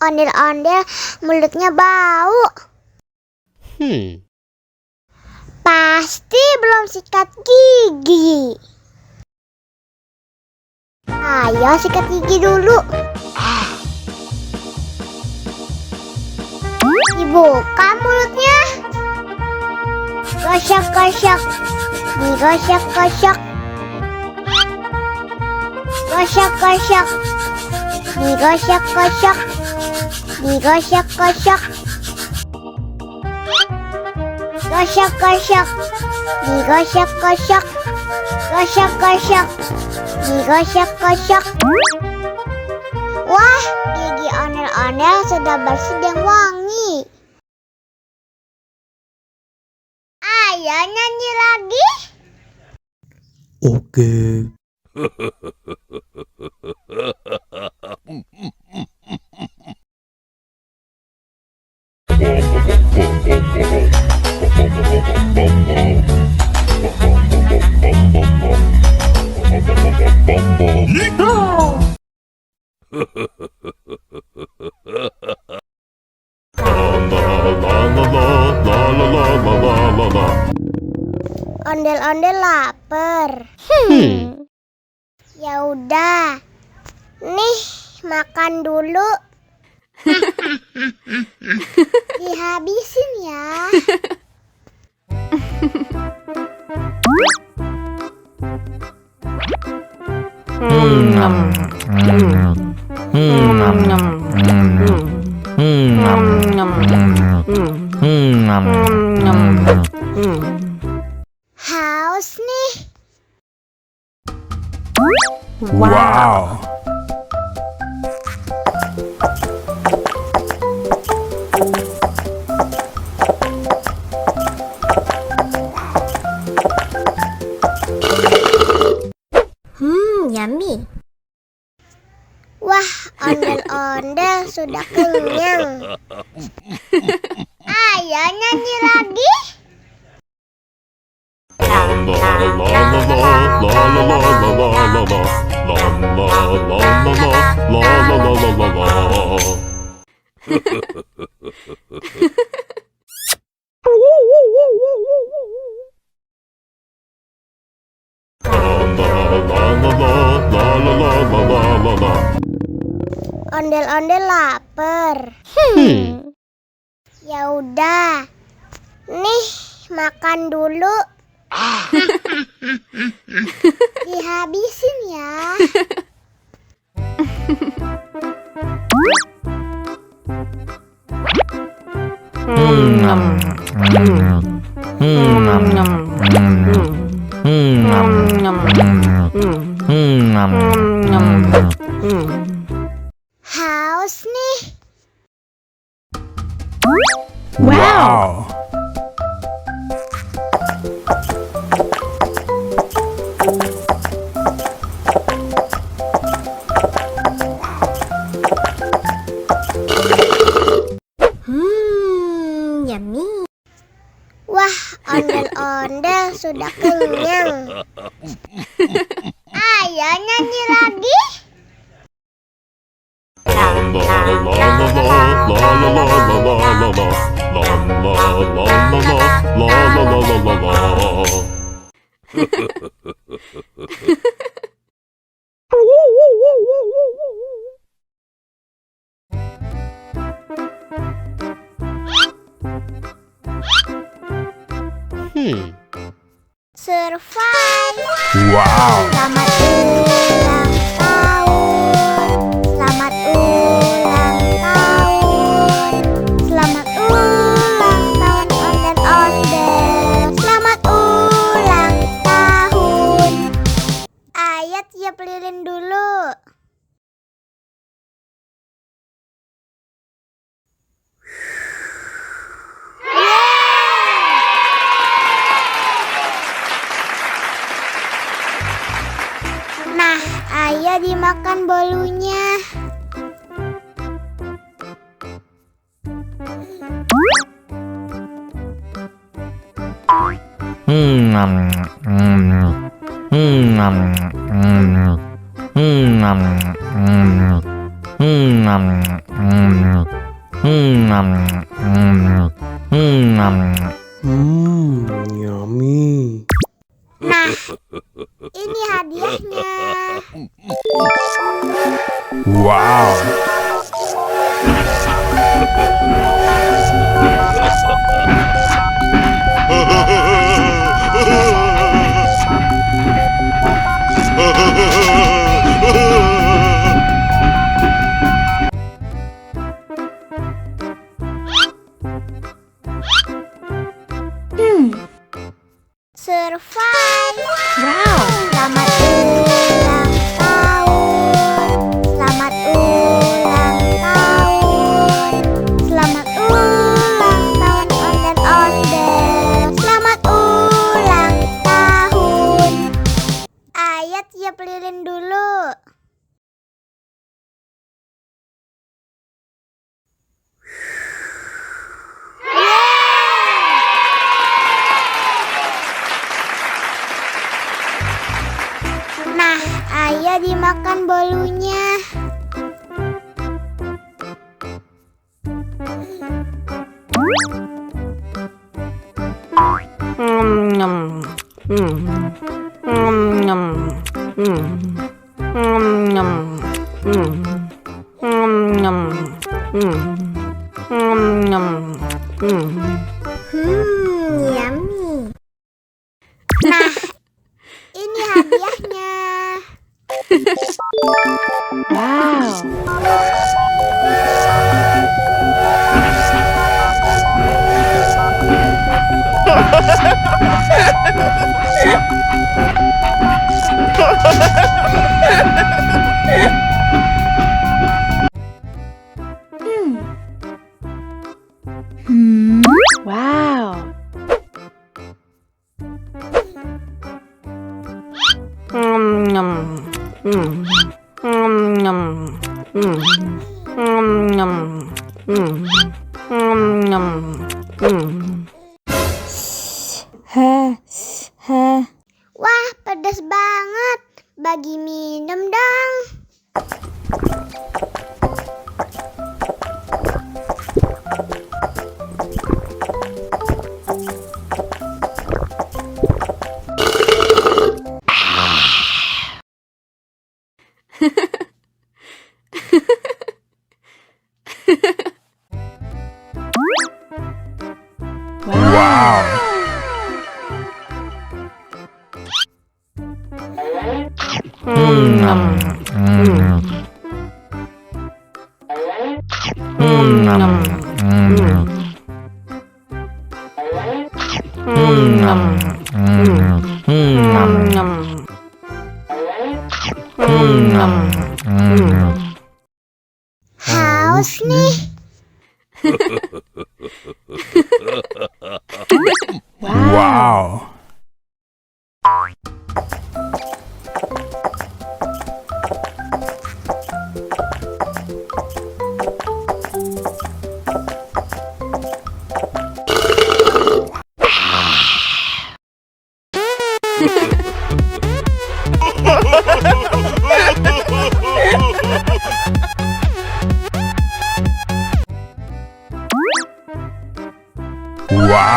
Ondel-ondel mulutnya bau. Pasti belum sikat gigi. Ayo sikat gigi dulu. Dibuka mulutnya. Gosok-gosok. Digosok-gosok. Gosok-gosok. Digosok-gosok. Digosok-gosok. Gosok-gosok. Digosok-gosok. Gosok-gosok. Digosok-gosok. Wah, gigi ondel-ondel sudah bersih dan wangi. Ayo nyanyi lagi. Oke. Ondel-ondel lapar. Ya udah. Nih, makan dulu. Dihabisin ya. Haus nih. Wow. Yummy. Wah, ondel-ondel sudah kenyang. Ayo nyanyi lagi. Ondel-ondel lapar. Ya udah. Nih, makan dulu. Dihabisin ya. Haus nih. Wow. Yummy. Wah, ondel-ondel sudah kenyang. Ayo nyanyi lagi. Survive. Wow. Selamat ulang tahun. Selamat ulang tahun. Selamat ulang tahun ondel-ondel. Selamat ulang tahun. Ayo tiup lilin dulu. Nah, ayo dimakan bolunya. Yummy. Nah, ini hadiahnya. Wow. Survive. Wow. Selamat ulang tahun. Selamat ulang tahun. Selamat ulang tahun ondel-ondel. Selamat ulang tahun. Ayat tiup lilin dulu. Nah, ayah dimakan bolunya. Yummy. Nah, ini hadiahnya. Wow. Wow. Wah, pedas banget. Bagi minum dong. Wow. Haus nih. Wow. Wow.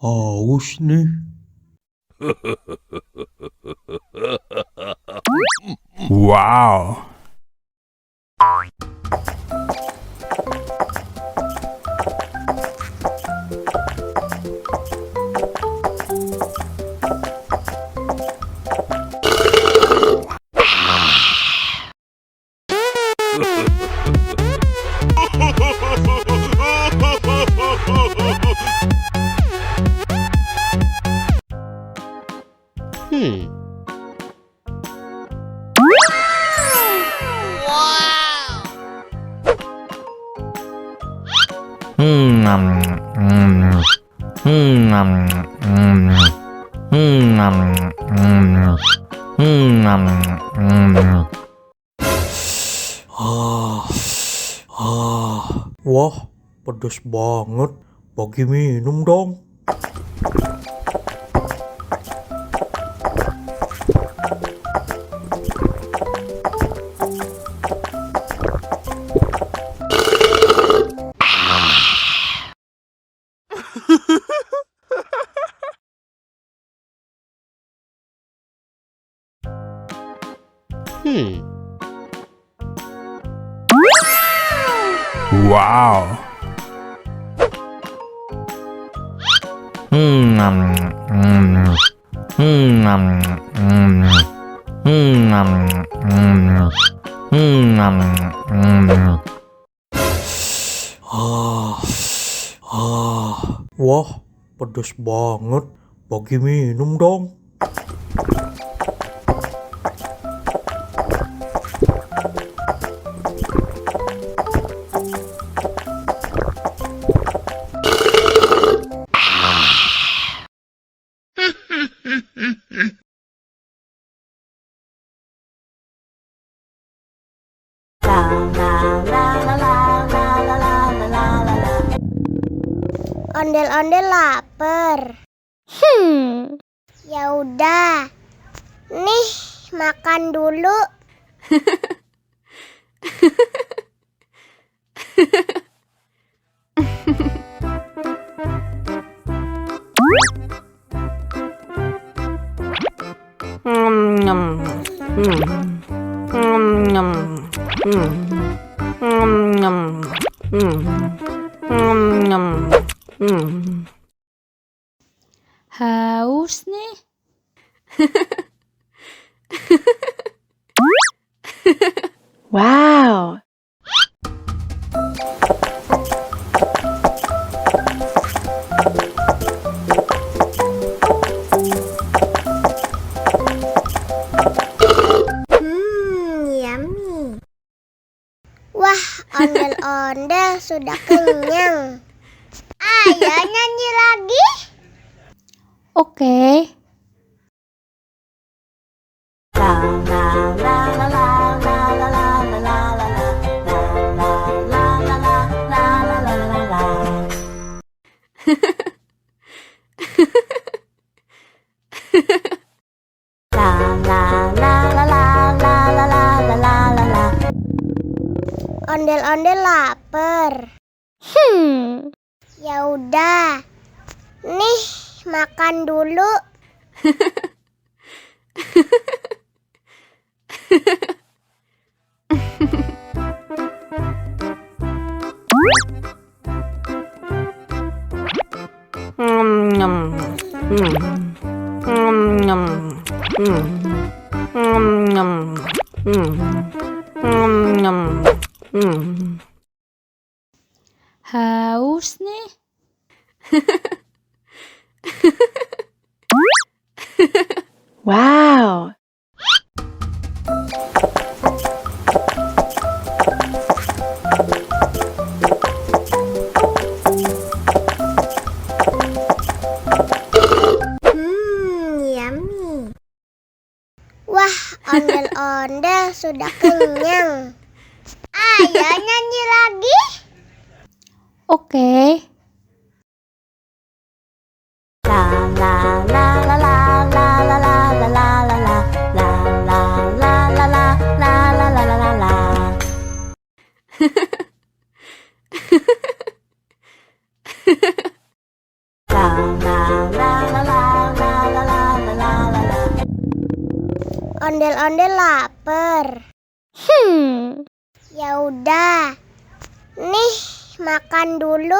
Haus nih. Wow. Wah, pedas banget. Bagi minum dong. Wow. Wah, pedas banget. Bagi minum dong. Ondel-ondel lapar. Ya udah. Nih, makan dulu. Haus nih. Wow. Yummy. Wah, ondel-ondel sudah kenyang. Ayo nyanyi lagi. Oke. Ondel-ondel lapar. Ya udah. Nih, makan dulu. Haus nih. Wow. Yummy. Wah, ondel-ondel sudah kenyang. Ayo nyanyi lagi. Oke. Ondel-ondel lapar. Ya udah. Nih, makan dulu.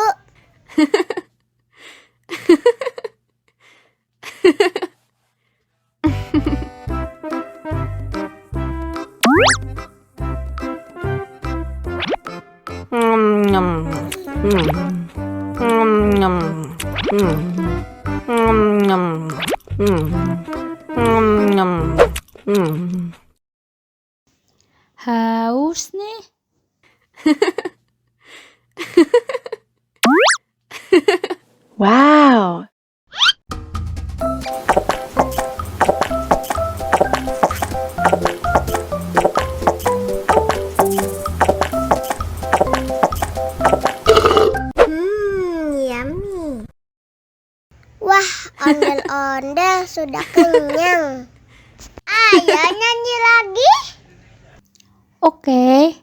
Haus nih. Wow. Yummy. Wah, ondel-ondel sudah kenyang. Ayo nyanyi lagi. Oke.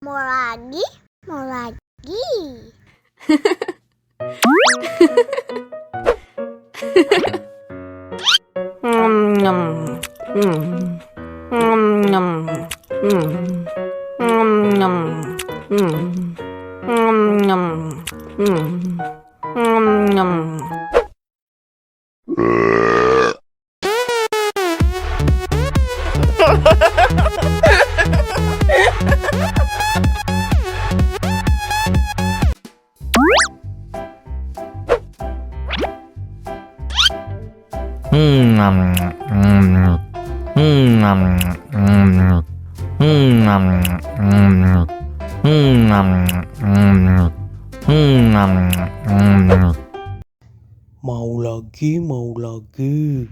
Mau lagi? Mau lagi? Mau lagi, mau lagi. Mau lagi, mau lagi.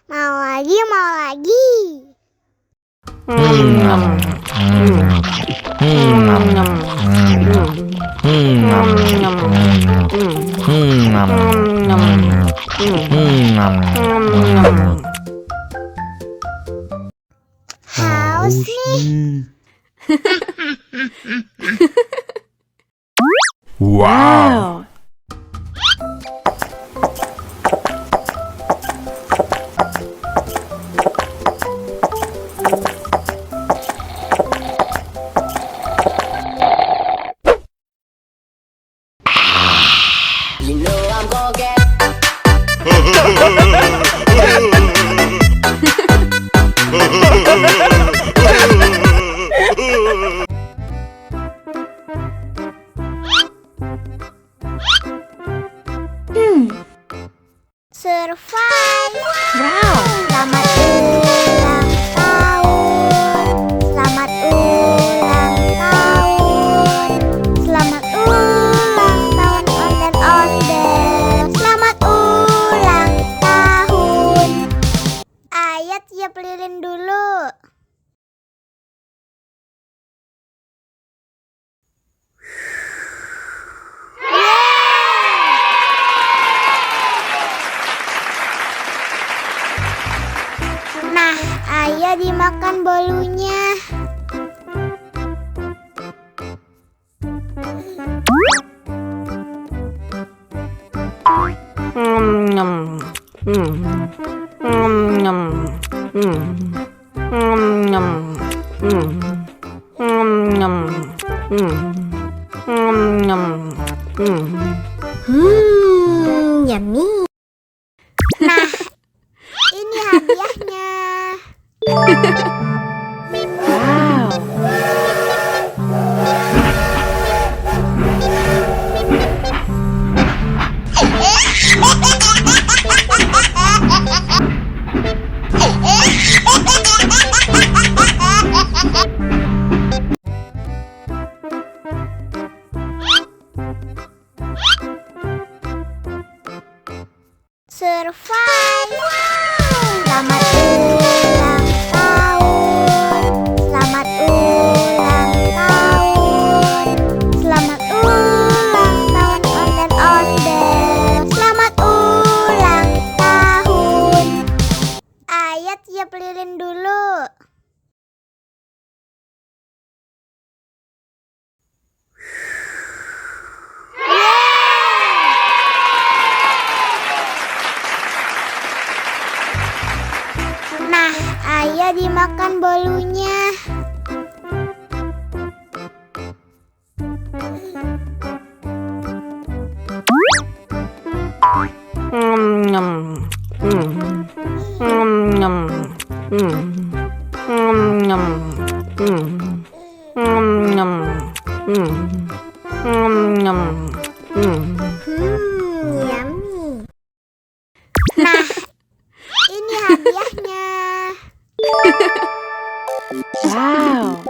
Mau lagi, mau lagi. Haus nih. Wow. Survive. Wow. Selamat ulang tahun. Selamat ulang tahun. Selamat ulang tahun ondel-ondel. Selamat ulang tahun. Ayo tiup lilin dulu. Ayo dimakan bolunya. Yummy. Nah, ini hadiahnya. Survive. Selamat ulang tahun. Selamat ulang tahun. Selamat ulang tahun ondel-ondel. Selamat ulang tahun. Ayo tiup lilin dulu. Nah, ayo dimakan bolunya. Yummy. Nah, ini hadiahnya. Wow.